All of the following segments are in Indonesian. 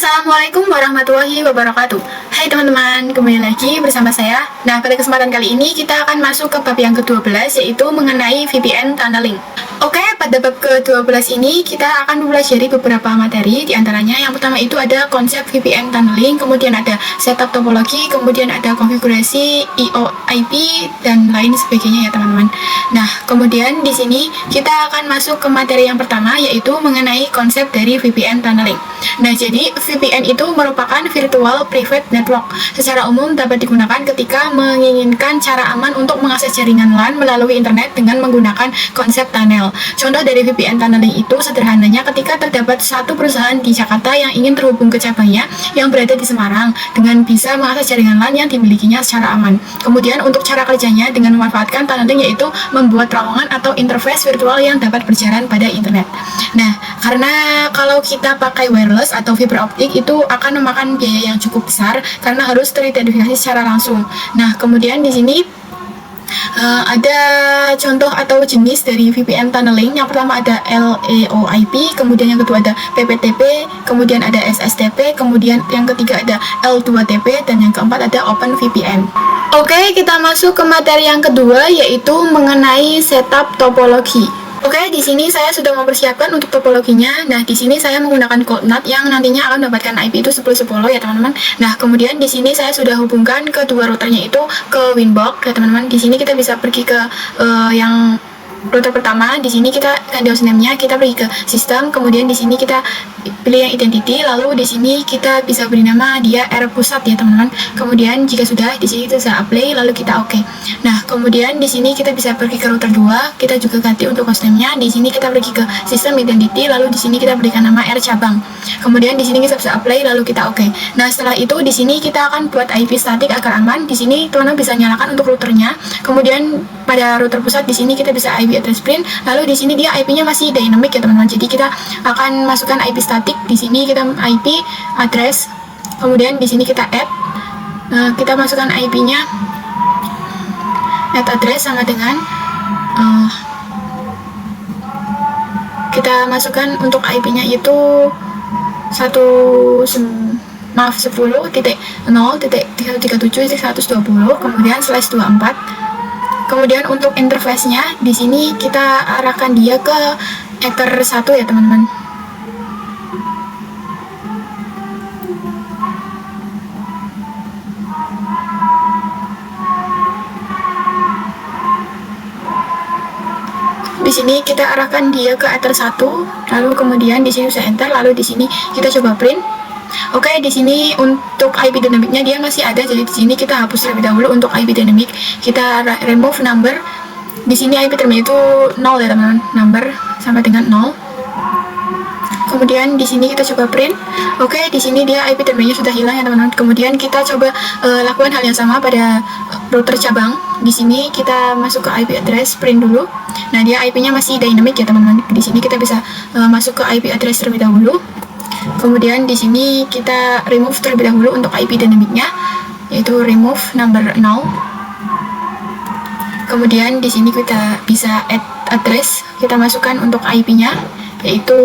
Assalamualaikum warahmatullahi wabarakatuh. Hai teman-teman, kembali lagi bersama saya. Nah, pada kesempatan kali ini kita akan masuk ke bab yang ke-12, yaitu mengenai VPN tunneling. Oke, pada bab ke-12 ini kita akan mempelajari beberapa materi. Di antaranya yang pertama itu ada konsep VPN tunneling, kemudian ada setup topologi, kemudian ada konfigurasi IO/IP dan lain sebagainya ya teman-teman. Nah, kemudian di sini kita akan masuk ke materi yang pertama, yaitu mengenai konsep dari VPN tunneling. Nah, jadi VPN itu merupakan virtual private network. Secara umum dapat digunakan ketika menginginkan cara aman untuk mengakses jaringan LAN melalui internet dengan menggunakan konsep tunnel. Contoh dari VPN tunneling itu sederhananya ketika terdapat satu perusahaan di Jakarta yang ingin terhubung ke cabangnya yang berada di Semarang dengan bisa mengakses jaringan LAN yang dimilikinya secara aman. Kemudian untuk cara kerjanya dengan memanfaatkan tunneling yaitu membuat terowongan atau interface virtual yang dapat berjalan pada internet. Nah, karena kalau kita pakai wireless atau fiber optik itu akan memakan biaya yang cukup besar karena harus teridentifikasi secara langsung. Nah, kemudian di sini ada contoh atau jenis dari VPN tunneling. Yang pertama ada LEOIP, kemudian yang kedua ada PPTP, kemudian ada SSTP, kemudian yang ketiga ada L2TP, dan yang keempat ada OpenVPN. Oke, kita masuk ke materi yang kedua, yaitu mengenai setup topologi. Oke, di sini saya sudah mempersiapkan untuk topologinya. Nah, di sini saya menggunakan coordinate yang nantinya akan mendapatkan IP itu 1010 ya teman-teman. Nah, kemudian di sini saya sudah hubungkan kedua routernya itu ke Winbox ya teman-teman. Di sini kita bisa pergi ke yang router pertama. Di sini kita host name-nya kita pergi ke sistem, kemudian di sini kita pilih yang identity, lalu di sini kita bisa beri nama dia R pusat ya teman-teman. Kemudian jika sudah, di sini kita bisa apply, lalu kita oke. Nah, kemudian di sini kita bisa pergi ke router 2, kita juga ganti untuk host name-nya. Di sini kita pergi ke sistem identity, lalu di sini kita berikan nama R cabang. Kemudian di sini kita bisa apply, lalu kita oke. Nah, setelah itu di sini kita akan buat IP static agar aman. Di sini teman-teman bisa nyalakan untuk routernya. Kemudian pada router pusat di sini kita bisa IP address print, lalu di sini dia IP-nya masih dynamic ya teman-teman. Jadi kita akan masukkan IP static, di sini kita IP address, kemudian di sini kita add, kita masukkan IP-nya, add address sama dengan kita masukkan untuk IP-nya itu 10.0.137.120, kemudian /24. Kemudian untuk interface-nya di sini kita arahkan dia ke Ether 1 ya teman-teman. Di sini kita arahkan dia ke Ether 1, lalu kemudian di sini bisa enter, lalu di sini kita coba print. Oke, di sini untuk IP dynamicnya dia masih ada, jadi di sini kita hapus terlebih dahulu untuk IP dynamic. Kita remove number. Di sini IP dynamic itu 0 ya teman-teman, number sama dengan 0. Kemudian di sini kita coba print. Oke, di sini dia IP dynamicnya sudah hilang ya teman-teman. Kemudian kita coba lakukan hal yang sama pada router cabang. Di sini kita masuk ke IP address, print dulu. Nah, dia IP-nya masih dynamic ya teman-teman. Di sini kita bisa masuk ke IP address terlebih dahulu. Kemudian di sini kita remove terlebih dahulu untuk IP dynamicnya, yaitu remove number 0. Kemudian di sini kita bisa add address, kita masukkan untuk IP-nya, yaitu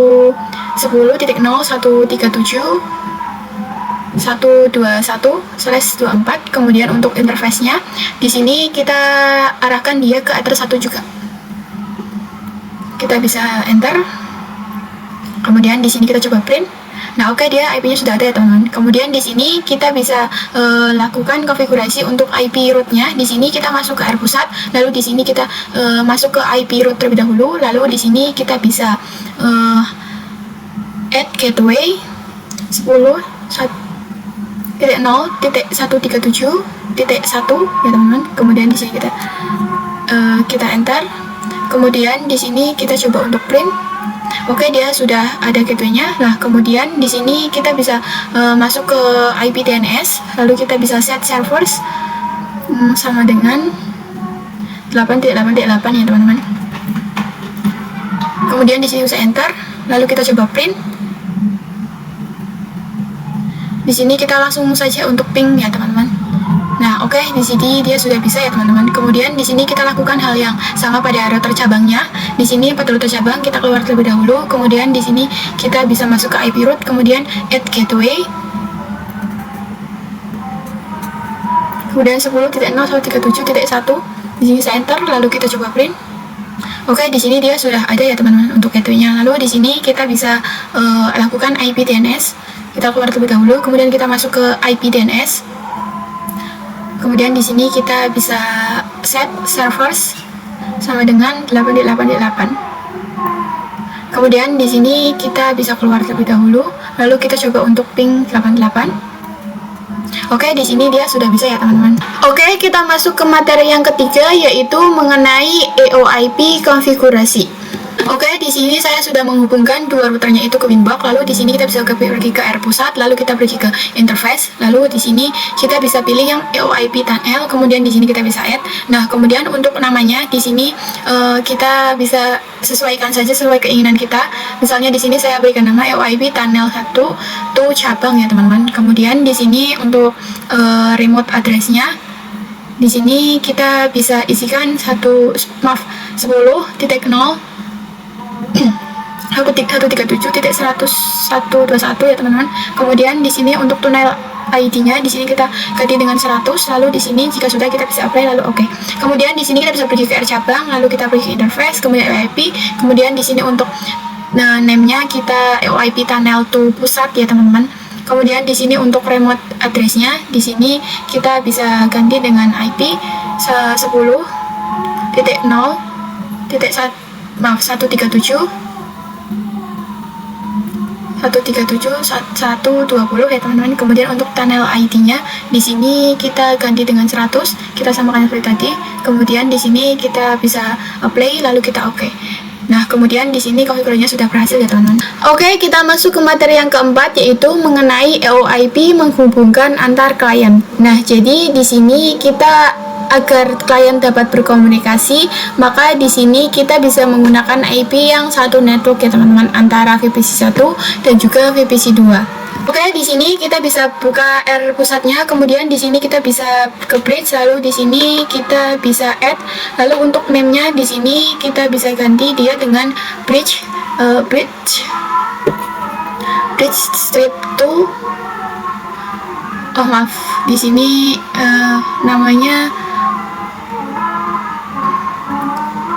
10.137.121/24. Kemudian untuk interface-nya di sini kita arahkan dia ke Ether 1 juga. Kita bisa enter. Kemudian di sini kita coba print. Nah, oke, dia IP-nya sudah ada ya teman-teman. Kemudian di sini kita bisa lakukan konfigurasi untuk IP root-nya. Di sini kita masuk ke R pusat, lalu di sini kita masuk ke IP root terlebih dahulu, lalu di sini kita bisa add gateway 10.0.137.1 ya teman-teman. Kemudian di sini kita enter. Kemudian di sini kita coba untuk print. Oke, dia sudah ada gateway-nya. Nah, kemudian di sini kita bisa masuk ke IP DNS, lalu kita bisa set servers sama dengan 8.8.8 ya teman-teman. Kemudian di sini bisa enter, lalu kita coba print. Di sini kita langsung saja untuk ping ya teman-teman. Nah, Nah, oke, di sini dia sudah bisa ya teman-teman. Kemudian di sini kita lakukan hal yang sama pada router cabangnya. Di sini pada router cabang kita keluar terlebih dahulu. Kemudian di sini kita bisa masuk ke IP root, kemudian add gateway. Kemudian 10.0.137.1. Di sini saya enter, lalu kita coba print. Oke, di sini dia sudah ada ya teman-teman untuk gateway-nya. Lalu di sini kita bisa lakukan IP DNS. Kita keluar terlebih dahulu, kemudian kita masuk ke IP DNS. Kemudian di sini kita bisa set servers sama dengan 8.8.8. Kemudian di sini kita bisa keluar terlebih dahulu, lalu kita coba untuk ping 88. Oke, di sini dia sudah bisa ya teman-teman. Oke, kita masuk ke materi yang ketiga, yaitu mengenai EOIP konfigurasi. Oke, di sini saya sudah menghubungkan dua routernya itu ke Winbox. Lalu di sini kita bisa pergi ke R pusat, lalu kita pergi ke interface. Lalu di sini kita bisa pilih yang EOIP tunnel, kemudian di sini kita bisa add. Nah, kemudian untuk namanya di sini kita bisa sesuaikan saja sesuai keinginan kita. Misalnya di sini saya berikan nama EOIP tunnel 1 to cabang ya teman-teman. Kemudian di sini untuk remote address-nya di sini kita bisa isikan 10.0 137.101.21 ya teman-teman. Kemudian di sini untuk tunnel ID-nya di sini kita ganti dengan 100. Lalu di sini jika sudah kita bisa apply lalu oke. Kemudian di sini kita bisa pergi ke R cabang, lalu kita pergi ke interface, kemudian EOIP. Kemudian di sini untuk name-nya kita EOIP tunnel to pusat ya teman-teman. Kemudian di sini untuk remote address-nya di sini kita bisa ganti dengan IP 137.120 ya teman-teman. Kemudian untuk tunnel ID-nya di sini kita ganti dengan 100, kita samakan seperti tadi. Kemudian di sini kita bisa apply lalu kita oke. Nah, kemudian di sini konfigurasinya sudah berhasil ya teman-teman. Oke, kita masuk ke materi yang keempat, yaitu mengenai EOIP menghubungkan antar klien. Nah, jadi di sini kita agar klien dapat berkomunikasi, maka di sini kita bisa menggunakan IP yang satu network ya teman-teman, antara VPC 1 dan juga VPC 2. Oke, di sini kita bisa buka R pusatnya, kemudian di sini kita bisa ke bridge, lalu di sini kita bisa add, lalu untuk name-nya di sini kita bisa ganti dia dengan bridge strip to. Oh maaf, di sini namanya.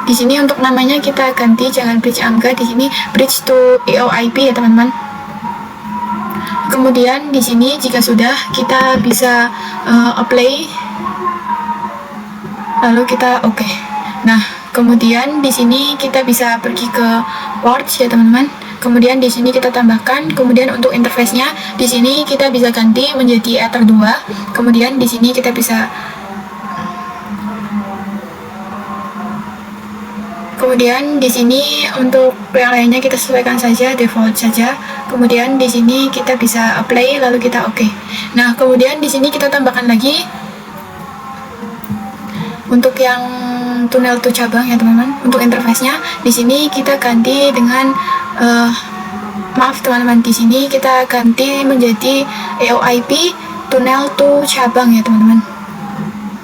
Di sini untuk namanya kita ganti, jangan bridge angga, di sini bridge to EOIP ya teman-teman. Kemudian di sini jika sudah kita bisa apply, lalu kita oke. Nah, kemudian di sini kita bisa pergi ke ports ya teman-teman. Kemudian di sini kita tambahkan, kemudian untuk interface-nya di sini kita bisa ganti menjadi Ether 2. Kemudian di sini kita bisa Kemudian di sini untuk yang lainnya kita sesuaikan saja, default saja. Kemudian di sini kita bisa apply lalu kita oke. Nah, kemudian di sini kita tambahkan lagi untuk yang tunnel to cabang ya teman-teman. Untuk interface-nya di sini kita ganti dengan maaf teman-teman, di sini kita ganti menjadi EOIP tunnel to cabang ya teman-teman.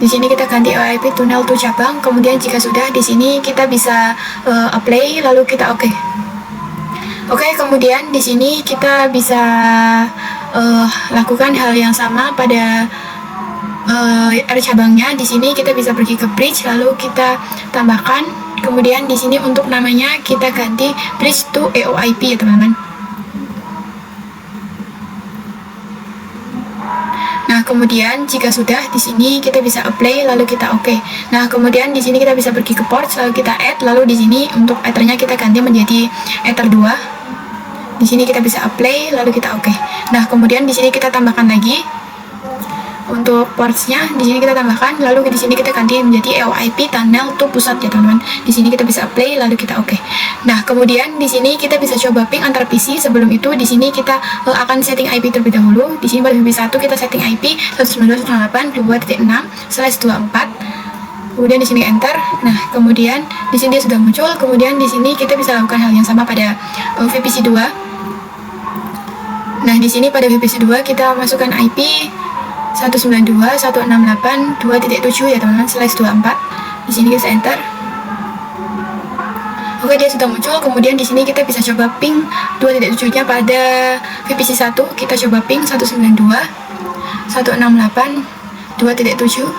Di sini kita ganti EOIP tunnel to cabang. Kemudian jika sudah di sini kita bisa apply lalu kita oke. Oke, kemudian di sini kita bisa lakukan hal yang sama pada R cabangnya. Di sini kita bisa pergi ke bridge lalu kita tambahkan. Kemudian di sini untuk namanya kita ganti bridge to EOIP ya teman-teman. Nah, kemudian jika sudah di sini kita bisa apply lalu kita oke. Nah, kemudian di sini kita bisa pergi ke ports lalu kita add, lalu di sini untuk ethernya kita ganti menjadi ether 2. Di sini kita bisa apply lalu kita oke. Nah, kemudian di sini kita tambahkan lagi untuk portsnya, di sini kita tambahkan, lalu di sini kita ganti menjadi EOIP tunnel to pusat ya teman-teman. Di sini kita bisa apply lalu kita oke. Nah, kemudian di sini kita bisa coba ping antar PC. Sebelum itu di sini kita akan setting IP terlebih dahulu. Di sini pada VPC 1 kita setting IP 192.168.2.4. Kemudian di sini enter. Nah, kemudian di sini dia sudah muncul. Kemudian di sini kita bisa lakukan hal yang sama pada VPC 2. Nah, di sini pada VPC 2 kita masukkan IP 192.168.2.7 ya teman-teman, /24. Di sini kita enter. Oke, dia sudah muncul. Kemudian di sini kita bisa coba ping 2.7-nya pada VPC 1. Kita coba ping 192.168.2.7.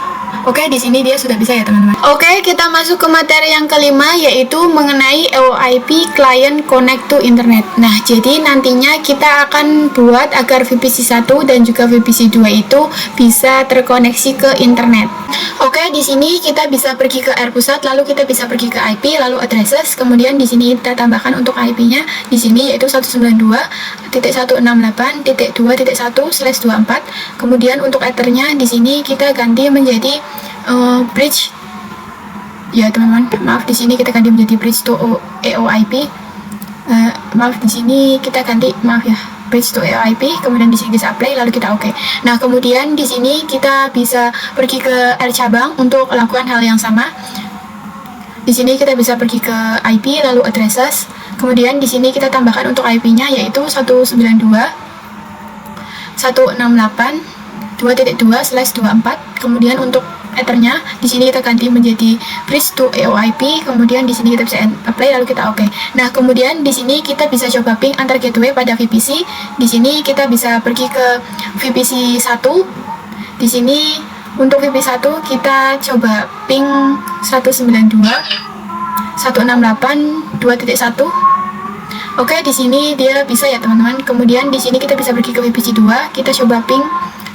Oke, di sini dia sudah bisa ya teman-teman. Oke, kita masuk ke materi yang kelima, yaitu mengenai EOIP Client Connect to Internet. Nah, jadi nantinya kita akan buat agar VPC 1 dan juga VPC 2 itu bisa terkoneksi ke internet. Oke, di sini kita bisa pergi ke R pusat, lalu kita bisa pergi ke IP, lalu addresses. Kemudian di sini kita tambahkan untuk IP-nya di sini yaitu 192.168.2.1/24. Kemudian untuk ethernya di sini kita ganti menjadi bridge ya teman-teman. Maaf, di sini kita ganti menjadi bridge to EOIP. Maaf, di sini kita ganti, maaf ya, bridge to EOIP. Kemudian di sini kita apply, lalu kita oke. Nah, kemudian di sini kita bisa pergi ke R cabang untuk lakukan hal yang sama. Di sini kita bisa pergi ke IP lalu addresses. Kemudian di sini kita tambahkan untuk IP-nya yaitu 192.168.2.2/24. Kemudian untuk ethernya di sini kita ganti menjadi bridge to EOIP. Kemudian di sini kita bisa apply lalu kita oke. Nah, kemudian di sini kita bisa coba ping antar gateway pada VPC. Di sini kita bisa pergi ke VPC 1. Di sini untuk VPC 1 kita coba ping 192.168.2.1. Oke, di sini dia bisa ya teman-teman. Kemudian di sini kita bisa pergi ke VPC 2. Kita coba ping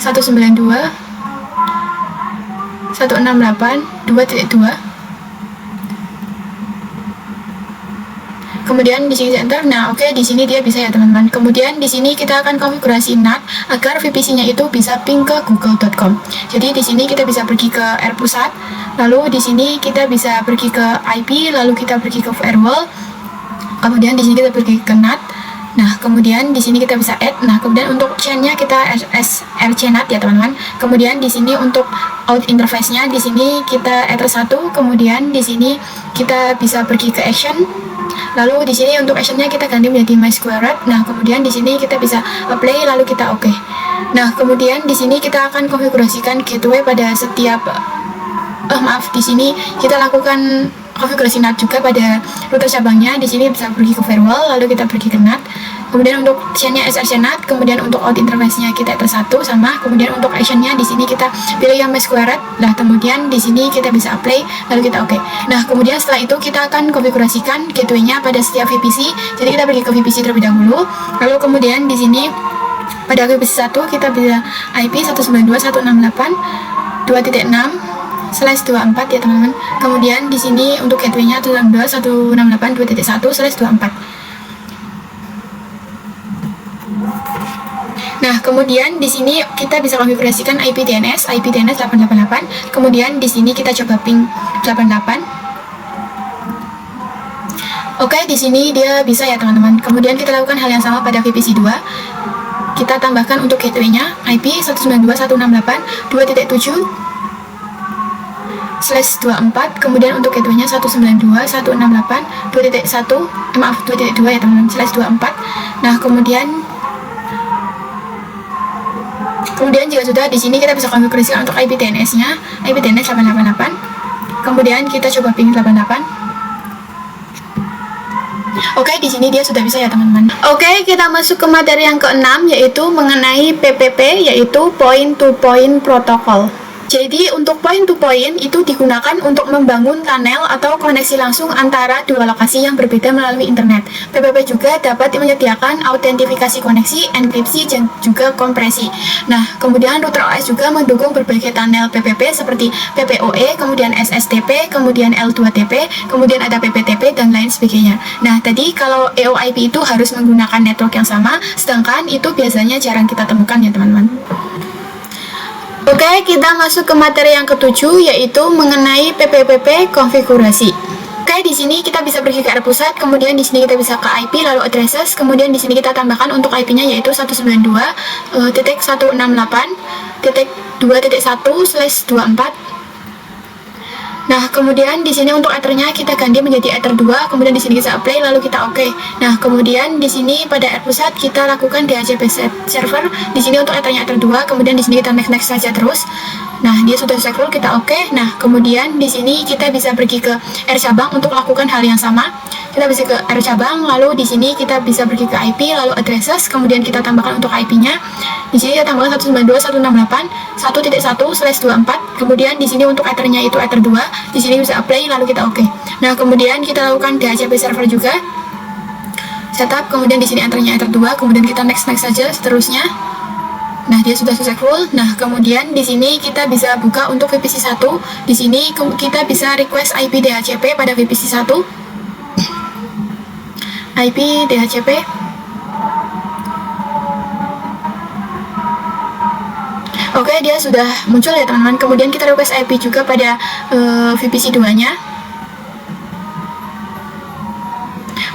192.168.2.2. Kemudian di sini enter. Nah, oke, di sini dia bisa ya teman-teman. Kemudian di sini kita akan konfigurasi NAT agar VPC-nya itu bisa ping ke google.com. Jadi di sini kita bisa pergi ke R pusat, lalu di sini kita bisa pergi ke IP, lalu kita pergi ke firewall. Kemudian di sini kita pergi ke NAT. Nah, kemudian di sini kita bisa add. Nah, kemudian untuk chain-nya kita rcNAT ya teman-teman. Kemudian di sini untuk out interface-nya di sini kita ether 1. Kemudian di sini kita bisa pergi ke action. Lalu di sini untuk action-nya kita ganti menjadi MySQLite. Nah, kemudian di sini kita bisa apply lalu kita oke. Nah, kemudian di sini kita akan konfigurasikan gateway pada setiap di sini kita lakukan konfigurasi NAT juga pada router cabangnya. Di sini bisa pergi ke firewall, lalu kita pergi ke NAT. Kemudian untuk chain-nya srcNAT, kemudian untuk out interface-nya kita ether 1 sama. Kemudian untuk action-nya di sini kita pilih yang MySQLite. Nah, kemudian di sini kita bisa apply, lalu kita oke. Nah, kemudian setelah itu kita akan konfigurasikan gateway-nya pada setiap VPC. Jadi kita pergi ke VPC terlebih dahulu. Lalu kemudian di sini pada VPC 1 kita bisa IP 192.168.2.6/24 ya teman-teman. Kemudian di sini untuk gateway-nya 192.168.2.1/24. Nah, kemudian di sini kita bisa konfigurasikan IP DNS 888. Kemudian di sini kita coba ping 88. Oke, di sini dia bisa ya teman-teman. Kemudian kita lakukan hal yang sama pada VPC 2. Kita tambahkan untuk gateway-nya IP 192.168.2.24. Kemudian untuk gateway-nya 192.168.2.2 ya teman-teman, /24. Nah, kemudian jika sudah, di sini kita bisa konfigurasikan untuk IP DNS-nya, IP DNS 888. Kemudian kita coba ping 88. Oke, di sini dia sudah bisa ya teman-teman. Oke, kita masuk ke materi yang keenam, yaitu mengenai PPP, yaitu Point to Point Protocol. Jadi untuk point to point itu digunakan untuk membangun tunnel atau koneksi langsung antara dua lokasi yang berbeda melalui internet. PPP juga dapat menyediakan autentifikasi koneksi, enkripsi, dan juga kompresi. Nah, kemudian router OS juga mendukung berbagai tunnel PPP seperti PPOE, kemudian SSTP, kemudian L2TP, kemudian ada PPTP, dan lain sebagainya. Nah, tadi kalau EOIP itu harus menggunakan network yang sama, sedangkan itu biasanya jarang kita temukan ya teman-teman. Oke, kita masuk ke materi yang ketujuh, yaitu mengenai PPPP konfigurasi. Oke, di sini kita bisa pergi ke R pusat, kemudian di sini kita bisa ke IP lalu addresses, kemudian di sini kita tambahkan untuk IP-nya yaitu 192.168.2.1/24. Nah, kemudian di sini untuk ethernya kita ganti menjadi ether 2, kemudian di sini kita apply lalu kita oke. Nah, kemudian di sini pada AirPusat kita lakukan DHCP server. Di sini untuk ethernya ether 2, kemudian di sini kita next saja terus. Nah, dia sudah successful, kita oke. Nah, kemudian di sini kita bisa pergi ke R cabang untuk lakukan hal yang sama. Kita bisa ke R cabang, lalu di sini kita bisa pergi ke IP, lalu addresses, kemudian kita tambahkan untuk IP-nya. Di sini kita tambahkan 192.168.1.1/24. Kemudian di sini untuk ethernya itu ether 2. Di sini bisa apply lalu kita oke. Nah, kemudian kita lakukan DHCP server juga. Setup, kemudian di sini enternya ether 2, kemudian kita next saja seterusnya. Nah, dia sudah successful. Nah, kemudian di sini kita bisa buka untuk VPC 1. Di sini kita bisa request IP DHCP pada VPC 1. IP DHCP. Oke, dia sudah muncul ya teman-teman. Kemudian kita request IP juga pada VPC 2-nya.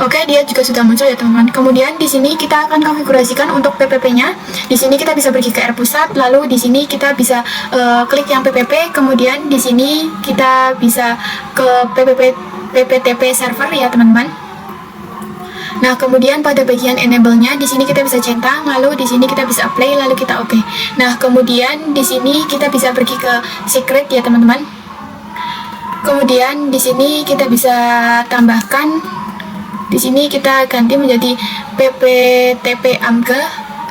Oke, dia juga sudah muncul ya teman-teman. Kemudian di sini kita akan konfigurasikan untuk PPP-nya. Di sini kita bisa pergi ke AirPusat, lalu di sini kita bisa klik yang PPP, kemudian di sini kita bisa ke PPTP server ya teman-teman. Nah, kemudian pada bagian enable-nya di sini kita bisa centang, lalu di sini kita bisa apply, lalu kita oke. Nah, kemudian di sini kita bisa pergi ke secret ya teman-teman. Kemudian di sini kita bisa tambahkan, di sini kita ganti menjadi PPTP AMGA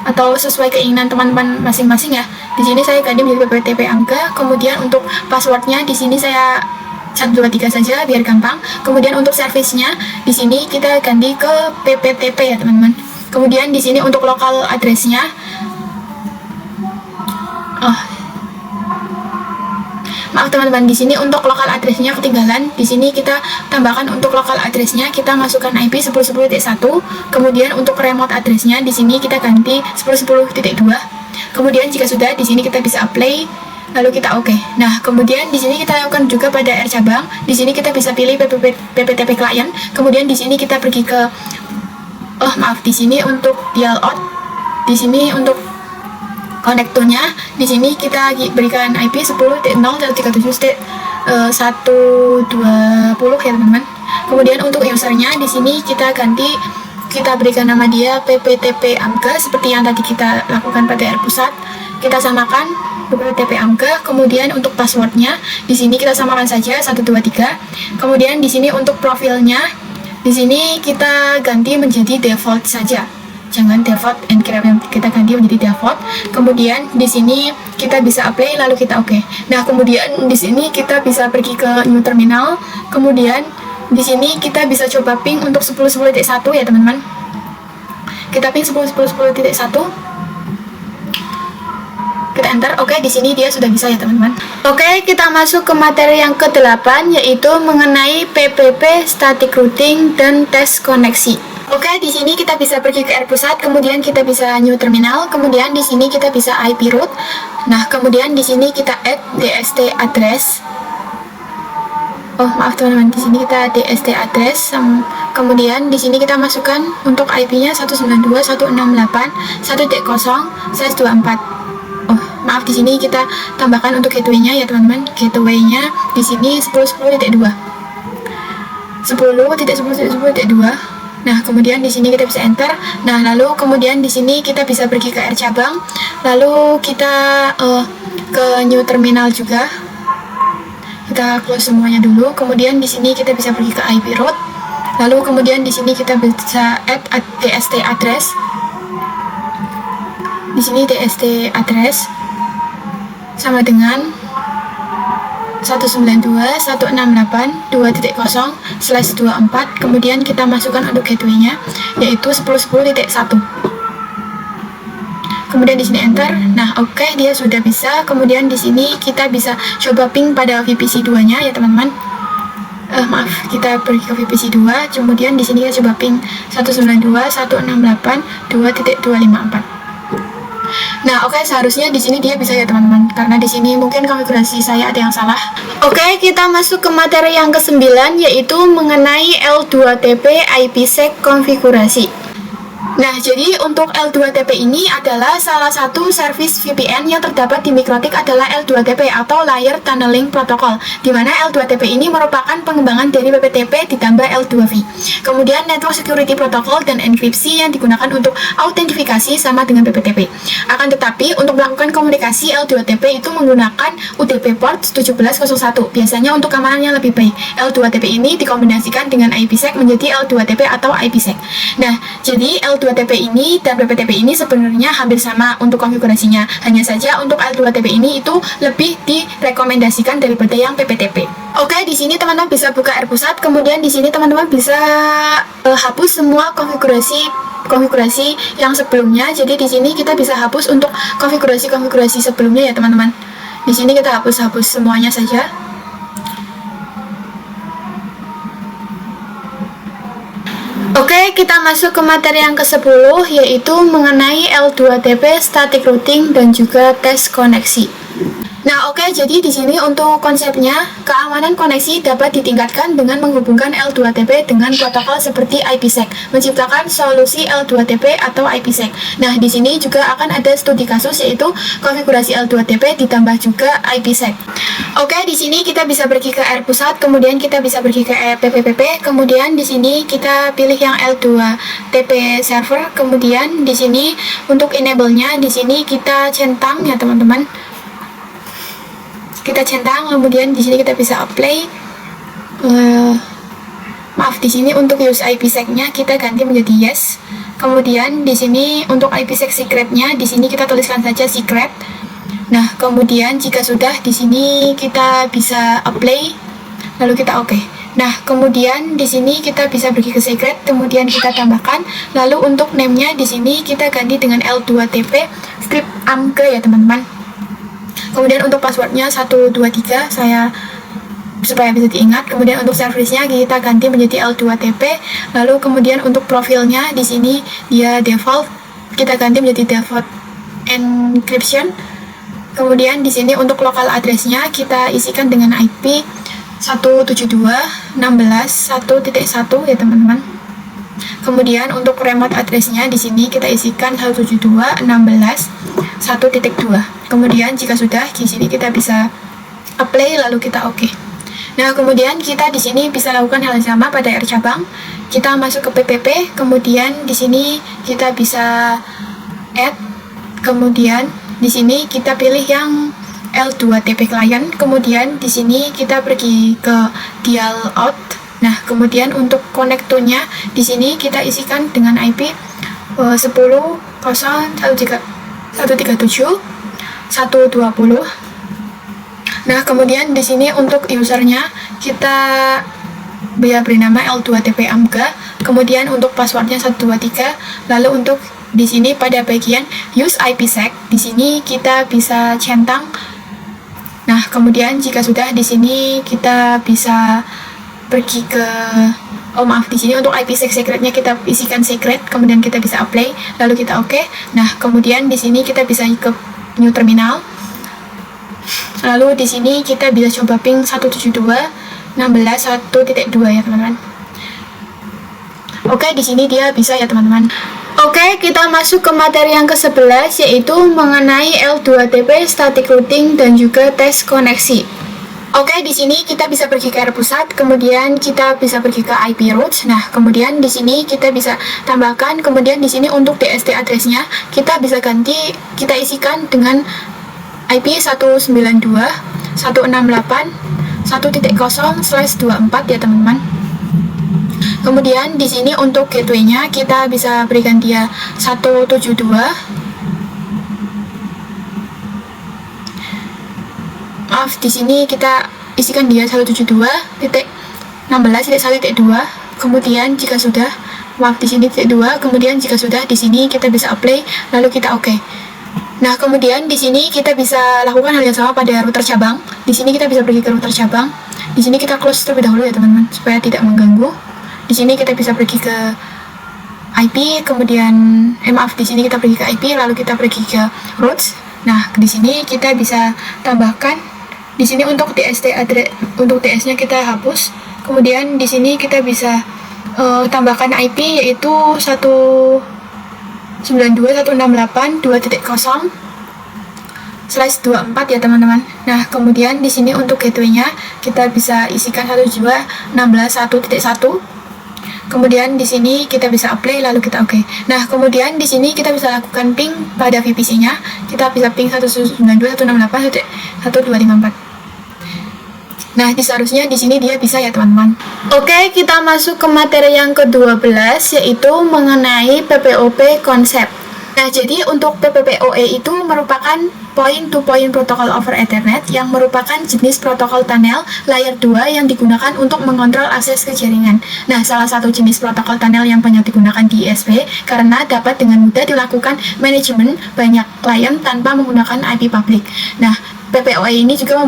atau sesuai keinginan teman-teman masing-masing ya. Di sini saya ganti menjadi PPTP AMGA. Kemudian untuk passwordnya di sini saya 123 saja biar gampang. Kemudian untuk service-nya di sini kita ganti ke PPTP ya teman-teman. Kemudian di sini untuk lokal address-nya maaf teman-teman, di sini untuk lokal address-nya ketinggalan. Di sini kita tambahkan untuk lokal address-nya kita masukkan IP 10.10.1. Kemudian untuk remote address-nya di sini kita ganti 10.10.2. Kemudian jika sudah di sini kita bisa apply lalu kita oke. Nah, kemudian di sini kita lakukan juga pada R cabang. Di sini kita bisa pilih PPTP client. Kemudian di sini kita pergi ke di sini untuk dial out. Di sini untuk konektornya, di sini kita berikan IP 10.0.137.120 ya teman-teman. Kemudian untuk usernya di sini kita ganti, kita berikan nama dia PPTP AMGA seperti yang tadi kita lakukan pada AirPusat. Kita samakan PPTP AMGA. Kemudian untuk passwordnya di sini kita samakan saja 123. Kemudian di sini untuk profilnya di sini kita ganti menjadi default saja. Jangan default encrypt, kita ganti menjadi default. Kemudian di sini kita bisa apply lalu kita oke. Nah, kemudian di sini kita bisa pergi ke new terminal. Kemudian di sini kita bisa coba ping untuk 10.10.1 ya teman-teman. Kita ping 10.10.1. Kita enter. Oke, di sini dia sudah bisa ya teman-teman. Oke, kita masuk ke materi yang ke-8 yaitu mengenai PPP, static routing dan tes koneksi. Oke, di sini kita bisa pergi ke AirPusat, kemudian kita bisa new terminal, kemudian di sini kita bisa IP route. Nah, kemudian di sini kita add DST address. Maaf teman-teman, di sini kita DST address. Kemudian di sini kita masukkan untuk IP-nya 192.168.1.0/24. Maaf, di sini kita tambahkan untuk gateway-nya ya teman-teman. Gateway-nya di sini 10.10.2. 10.10.2. Nah, kemudian di sini kita bisa enter. Nah, lalu kemudian di sini kita bisa pergi ke R cabang. Lalu kita ke new terminal juga. Kita close semuanya dulu. Kemudian di sini kita bisa pergi ke IP route. Lalu kemudian di sini kita bisa add DST address. Di sini DST address sama dengan 192.168.2.0/24. Kemudian kita masukkan untuk gateway-nya yaitu 10.10.1. Kemudian di sini enter. Nah, oke, dia sudah bisa. Kemudian di sini kita bisa coba ping pada VPC 2-nya ya teman-teman. Maaf, kita pergi ke VPC 2. Kemudian di sini kita coba ping 192.168.2.254. Nah, oke, seharusnya di sini dia bisa ya teman-teman, karena di sini mungkin konfigurasi saya ada yang salah. Oke, kita masuk ke materi yang ke-9 yaitu mengenai L2TP IPsec konfigurasi. Nah, jadi untuk L2TP ini adalah salah satu service VPN yang terdapat di Mikrotik adalah L2TP atau Layer Tunneling Protocol, di mana L2TP ini merupakan pengembangan dari WPTP ditambah L2V. Kemudian Network Security Protocol dan enkripsi yang digunakan untuk autentifikasi sama dengan WPTP. Akan tetapi, untuk melakukan komunikasi L2TP itu menggunakan UDP port 1701. Biasanya untuk keamanannya lebih baik. L2TP ini dikombinasikan dengan IPsec menjadi L2TP atau IPsec. Nah, jadi L2TP ini dan WPTP ini sebenarnya hampir sama untuk konfigurasinya. Hanya saja untuk L2TP ini itu lebih direkomendasikan daripada yang PPTP. Oke, di sini teman-teman bisa buka AirPusat, kemudian di sini teman-teman bisa hapus semua konfigurasi yang sebelumnya. Jadi di sini kita bisa hapus untuk konfigurasi sebelumnya ya teman-teman. Di sini kita hapus semuanya saja. Oke, kita masuk ke materi yang ke-10, yaitu mengenai L2TP, static routing, dan juga tes koneksi. Nah, oke, jadi di sini untuk konsepnya, keamanan koneksi dapat ditingkatkan dengan menghubungkan L2TP dengan protokol seperti IPsec, menciptakan solusi L2TP atau IPsec. Nah, di sini juga akan ada studi kasus yaitu konfigurasi L2TP ditambah juga IPsec. Oke, di sini kita bisa pergi ke AirPusat, kemudian kita bisa pergi ke PPPP, kemudian di sini kita pilih yang L2TP server, kemudian di sini untuk enable-nya di sini kita centang ya teman-teman. Kita centang, kemudian di sini kita bisa apply. Maaf, di sini untuk use IPsec-nya kita ganti menjadi yes. Kemudian di sini untuk IPsec secret-nya di sini kita tuliskan saja secret. Nah, kemudian jika sudah di sini kita bisa apply, lalu kita oke. Nah, kemudian di sini kita bisa pergi ke secret, kemudian kita tambahkan. Lalu untuk name-nya di sini kita ganti dengan L2TP strip amke ya teman-teman. Kemudian untuk passwordnya 123 saya supaya bisa diingat. Kemudian untuk service-nya kita ganti menjadi L2TP. Lalu kemudian untuk profilnya di sini dia default, kita ganti menjadi default encryption. Kemudian di sini untuk local address-nya kita isikan dengan IP 172.16.1.1 ya teman-teman. Kemudian untuk remote address-nya di sini kita isikan 172.16.1.2. Kemudian jika sudah di sini kita bisa apply lalu kita oke. Nah, kemudian kita di sini bisa lakukan hal yang sama pada R cabang. Kita masuk ke PPP, kemudian di sini kita bisa add. Kemudian di sini kita pilih yang L2TP client. Kemudian di sini kita pergi ke dial out. Nah, kemudian untuk konektornya di sini kita isikan dengan IP 10.0.137.120. Nah, kemudian di sini untuk usernya kita beri nama L2TP amga. Kemudian untuk passwordnya 123. Lalu untuk di sini pada bagian use IPsec, di sini kita bisa centang. Nah, kemudian jika sudah di sini kita bisa pergi ke di sini untuk IPsec secretnya kita isikan secret, kemudian kita bisa apply, lalu kita oke. Nah, kemudian di sini kita bisa ke new terminal. Lalu di sini kita bisa coba ping 172.16.1.2 ya teman-teman. Oke, di sini dia bisa ya teman-teman. Oke, kita masuk ke materi yang ke-11 yaitu mengenai L2TP, static routing dan juga tes koneksi. Oke, di sini kita bisa pergi ke AirPusat, kemudian kita bisa pergi ke IP routes. Nah, kemudian di sini kita bisa tambahkan, kemudian di sini untuk DST address-nya kita bisa ganti, kita isikan dengan IP 192.168.1.0/24 ya teman-teman. Kemudian di sini untuk gateway-nya kita bisa berikan dia 172. Maaf, di sini kita isikan dia 172.16.1.2. Kemudian jika sudah, maaf di sini titik 2. Kemudian jika sudah di sini kita bisa apply, lalu kita oke. Nah, kemudian di sini kita bisa lakukan hal yang sama pada router cabang. Di sini kita bisa pergi ke router cabang. Di sini kita close terlebih dahulu ya teman-teman supaya tidak mengganggu. Di sini kita bisa pergi ke IP, kemudian maaf di sini kita pergi ke IP, lalu kita pergi ke routes. Nah, di sini kita bisa tambahkan. Di sini untuk DST address, untuk DS-nya kita hapus. Kemudian di sini kita bisa tambahkan IP yaitu 1 192.168.2.0/24 ya teman-teman. Nah, kemudian di sini untuk gateway-nya kita bisa isikan 192.16.1.1. Kemudian di sini kita bisa apply lalu kita oke. Nah, kemudian di sini kita bisa lakukan ping pada VPC-nya. Kita bisa ping 192.168.1.254. Nah, seharusnya di sini dia bisa ya teman-teman. Oke, kita masuk ke materi yang ke-12 yaitu mengenai PPOP konsep. Nah, jadi untuk PPPoE itu merupakan point-to-point protocol over Ethernet yang merupakan jenis protokol tunnel layer 2 yang digunakan untuk mengontrol akses ke jaringan. Nah, salah satu jenis protokol tunnel yang banyak digunakan di ISP karena dapat dengan mudah dilakukan manajemen banyak klien tanpa menggunakan IP publik. Nah, PPoE ini juga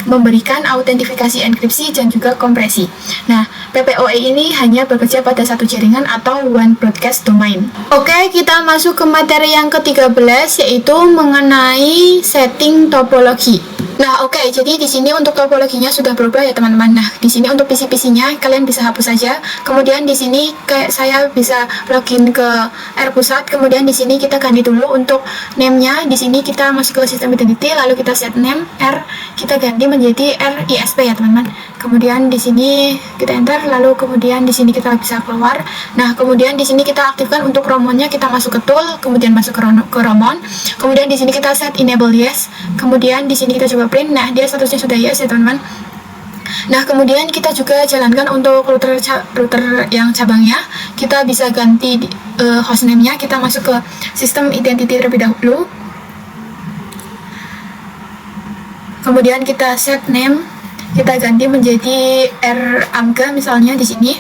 memberikan autentifikasi enkripsi dan juga kompresi. Nah, PPoE ini hanya bekerja pada satu jaringan atau one broadcast domain. Oke, kita masuk ke materi yang ke-13 yaitu mengenai setting topologi. Nah, oke, jadi di sini untuk topologinya sudah berubah ya teman-teman. Nah, di sini untuk PC-PC-nya kalian bisa hapus saja. Kemudian di sini kayak saya bisa login ke R pusat. Kemudian di sini kita ganti dulu untuk name-nya. Di sini kita masuk ke sistem identity, lalu kita set name R, kita ganti menjadi RISP ya teman-teman. Kemudian di sini kita enter, lalu kemudian di sini kita bisa keluar. Nah, kemudian di sini kita aktifkan untuk romonnya, kita masuk ke tool, kemudian masuk ke romon. Kemudian di sini kita set enable yes. Kemudian di sini kita coba print. Nah, dia statusnya sudah yes ya teman-teman. Nah, kemudian kita juga jalankan untuk router yang cabangnya. Kita bisa ganti hostname-nya, kita masuk ke sistem identity terlebih dahulu. Kemudian kita set name, kita ganti menjadi ramga misalnya di sini.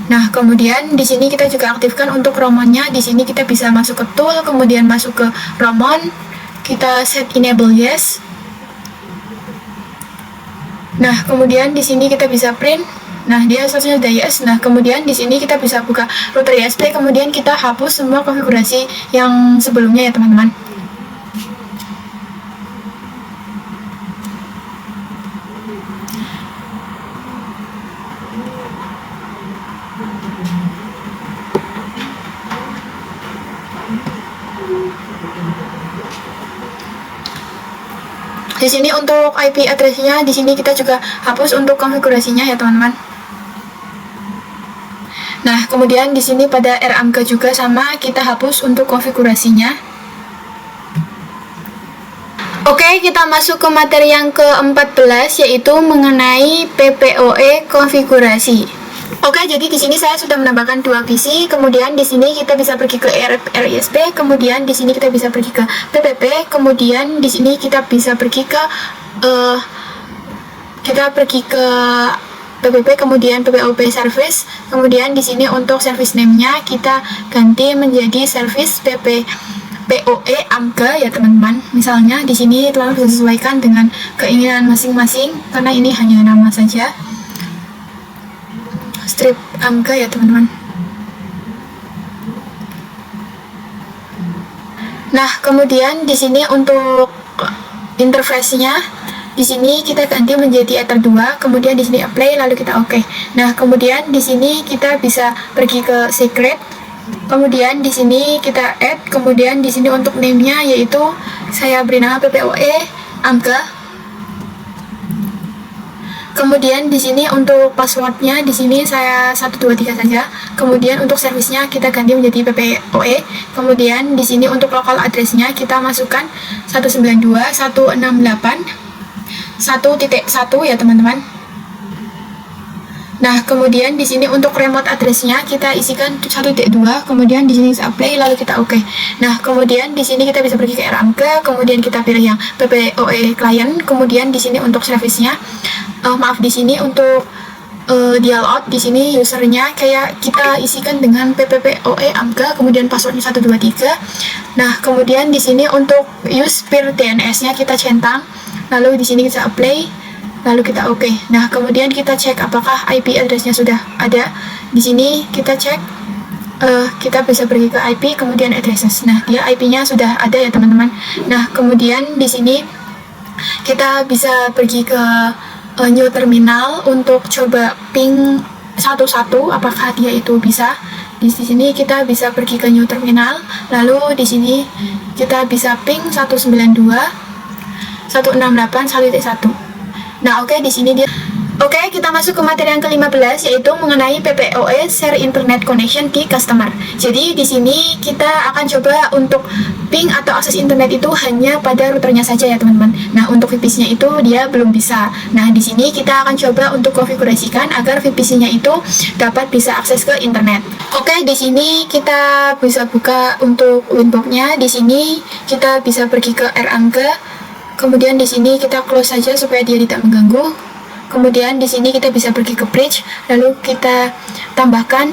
Nah, kemudian di sini kita juga aktifkan untuk romonnya. Di sini kita bisa masuk ke tool, kemudian masuk ke romon. Kita set enable yes. Nah, kemudian di sini kita bisa print. Nah, dia statusnya sudah yes. Nah, kemudian di sini kita bisa buka router ISP, kemudian kita hapus semua konfigurasi yang sebelumnya ya teman-teman. Di sini untuk IP address-nya, di sini kita juga hapus untuk konfigurasinya ya teman-teman. Nah, kemudian di sini pada ramga juga sama, kita hapus untuk konfigurasinya. Oke, kita masuk ke materi yang ke-14 yaitu mengenai PPoE konfigurasi. Oke, jadi di sini saya sudah menambahkan dua PC, kemudian di sini kita bisa pergi ke RISP, kemudian di sini kita bisa pergi ke PPP, kemudian di sini kita bisa pergi ke PPP, kemudian PPOP service, kemudian di sini untuk service name-nya kita ganti menjadi service PPOE AMGA ya teman-teman. Misalnya di sini teman-teman bisa sesuaikan dengan keinginan masing-masing karena ini hanya nama saja. Strip AMGA ya teman-teman. Nah, kemudian di sini untuk interface-nya di sini kita ganti menjadi Ether 2, kemudian di sini apply lalu kita oke. Nah, kemudian di sini kita bisa pergi ke secret. Kemudian di sini kita add, kemudian di sini untuk name-nya yaitu saya beri nama PPoE AMGA. Kemudian di sini untuk passwordnya di sini saya 123 saja. Kemudian untuk servisnya kita ganti menjadi PPoE. Kemudian di sini untuk local address-nya kita masukkan 192.168.1.1 ya teman-teman. Nah, kemudian di sini untuk remote address-nya kita isikan 1.2, kemudian di sini apply lalu kita oke. Nah, kemudian di sini kita bisa pergi ke ramga, kemudian kita pilih yang PPoE client, kemudian di sini untuk service-nya di sini untuk dial out, di sini usernya kayak kita isikan dengan PPPoE AMGA, kemudian passwordnya 123. Nah, kemudian di sini untuk use peer DNS-nya kita centang, lalu di sini kita apply. Lalu kita oke. Nah, kemudian kita cek apakah IP address-nya sudah ada. Di sini kita cek, kita bisa pergi ke IP, kemudian addresses. Nah, dia IP-nya sudah ada ya teman-teman. Nah, kemudian di sini kita bisa pergi ke new terminal untuk coba ping satu-satu apakah dia itu bisa. Di sini kita bisa pergi ke new terminal, lalu di sini kita bisa ping 192.168.1.1. Nah, oke, di sini dia. Oke, kita masuk ke materi yang ke-15, yaitu mengenai PPOE Share Internet Connection di Customer. Jadi di sini kita akan coba untuk ping atau akses internet itu hanya pada routernya saja ya teman-teman. Nah, untuk VPC-nya itu dia belum bisa. Nah, di sini kita akan coba untuk konfigurasikan agar VPC-nya itu dapat bisa akses ke internet. Oke, di sini kita bisa buka untuk Winbox-nya. Di sini kita bisa pergi ke Erangga. Kemudian di sini kita close saja supaya dia tidak mengganggu. Kemudian di sini kita bisa pergi ke bridge, lalu kita tambahkan.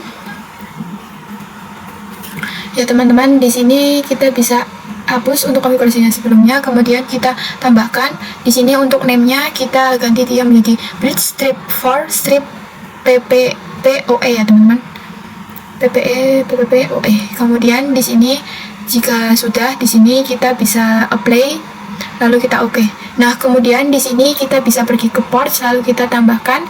Ya teman-teman, di sini kita bisa hapus untuk konfigurasinya sebelumnya, kemudian kita tambahkan. Di sini untuk name-nya kita ganti dia menjadi bridge strip for strip PPPoE ya teman-teman. PPPoE. Kemudian di sini jika sudah, di sini kita bisa apply. Lalu kita oke. Nah, kemudian di sini kita bisa pergi ke ports, lalu kita tambahkan.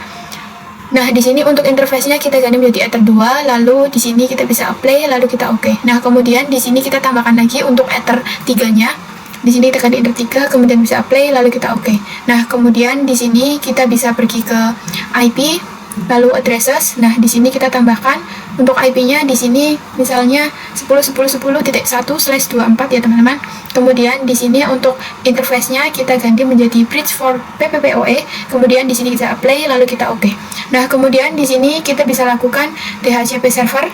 Nah, di sini untuk interface-nya kita ganti menjadi Ether 2, lalu di sini kita bisa apply, lalu kita oke. Nah, kemudian di sini kita tambahkan lagi untuk Ether 3-nya. Di sini kita ganti Ether 3, kemudian bisa apply, lalu kita oke. Nah, kemudian di sini kita bisa pergi ke IP, lalu addresses. Nah, di sini kita tambahkan untuk IP-nya di sini misalnya 10.10.10.1/24 ya teman-teman. Kemudian di sini untuk interface-nya kita ganti menjadi bridge for PPPoE. Kemudian di sini kita apply, lalu kita oke. Nah, kemudian di sini kita bisa lakukan DHCP server.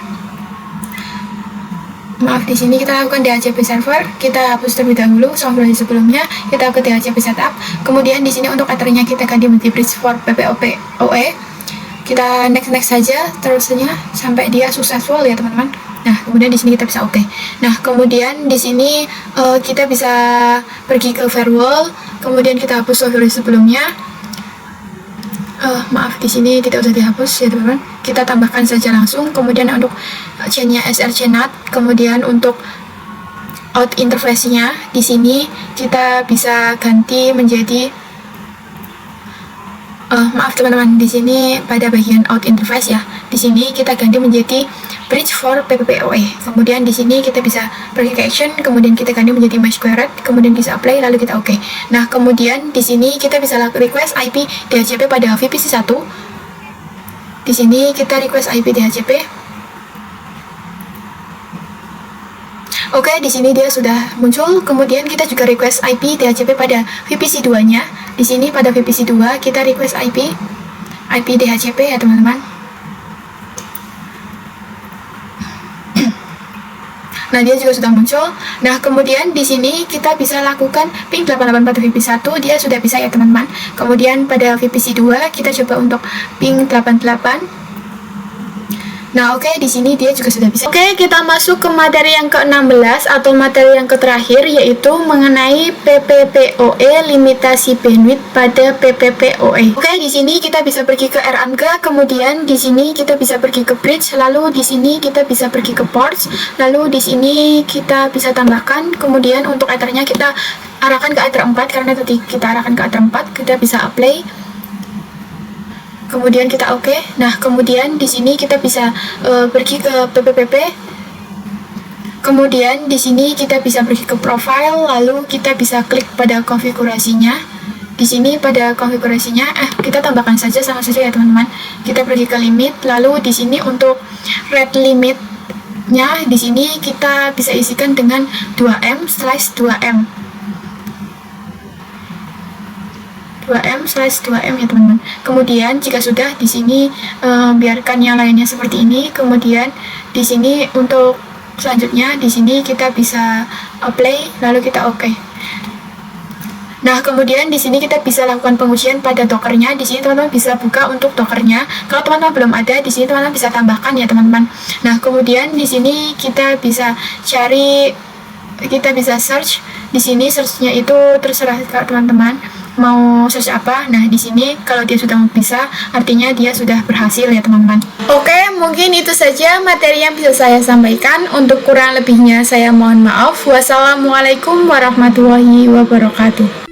Maaf, di sini kita lakukan DHCP server. Kita hapus terlebih dahulu software sebelumnya. Kita ke DHCP setup. Kemudian di sini untuk ethernya kita ganti menjadi bridge for PPPoE. Kita next saja terusnya sampai dia successful ya teman-teman. Nah, kemudian di sini kita bisa oke. Nah, kemudian di sini kita bisa pergi ke firewall, kemudian kita hapus software sebelumnya. Maaf, di sini tidak usah dihapus ya teman-teman. Kita tambahkan saja langsung. Kemudian untuk chain-nya SRC NAT, kemudian untuk out interface-nya di sini kita bisa ganti menjadi maaf teman-teman, di sini pada bagian out interface ya. Di sini kita ganti menjadi bridge for PPPoE. Kemudian di sini kita bisa pergi ke action, kemudian kita ganti menjadi my squared, kemudian bisa apply, lalu kita oke. Nah, kemudian di sini kita bisa request IP DHCP pada VPC 1. Di sini kita request IP DHCP. Oke, di sini dia sudah muncul. Kemudian kita juga request IP DHCP pada VPC 2-nya. Di sini pada VPC 2 kita request IP DHCP ya teman-teman. Nah, dia juga sudah muncul. Nah, kemudian di sini kita bisa lakukan ping 88 pada VPC 1, dia sudah bisa ya teman-teman. Kemudian pada VPC 2 kita coba untuk ping 88. Nah, oke, di sini dia juga sudah bisa. Oke, kita masuk ke materi yang ke-16 atau materi yang terakhir, yaitu mengenai PPPoE limitasi bandwidth pada PPPoE. Oke, di sini kita bisa pergi ke Erangga, kemudian di sini kita bisa pergi ke bridge, lalu di sini kita bisa pergi ke ports, lalu di sini kita bisa tambahkan, kemudian untuk ethernya kita arahkan ke ether 4 karena tadi kita arahkan ke ether 4, kita bisa apply. Kemudian kita oke. Nah, kemudian di sini kita bisa pergi ke PPPP. Kemudian di sini kita bisa pergi ke profile, lalu kita bisa klik pada konfigurasinya. Di sini pada konfigurasinya kita tambahkan saja sama saja ya teman-teman. Kita pergi ke limit, lalu di sini untuk rate limitnya di sini kita bisa isikan dengan 2m/2m. 2m/2m ya teman-teman. Kemudian jika sudah di sini biarkan yang lainnya seperti ini. Kemudian di sini untuk selanjutnya di sini kita bisa apply, lalu kita oke. Nah, kemudian di sini kita bisa lakukan pengujian pada dockernya. Di sini teman-teman bisa buka untuk dockernya. Kalau teman-teman belum ada, di sini teman-teman bisa tambahkan ya teman-teman. Nah, kemudian di sini kita bisa cari, kita bisa search. Di sini searchnya itu terserah teman-teman mau search apa. Nah, di sini kalau dia sudah bisa, artinya dia sudah berhasil ya teman-teman. Oke, mungkin itu saja materi yang bisa saya sampaikan. Untuk kurang lebihnya saya mohon maaf. Wassalamualaikum warahmatullahi wabarakatuh.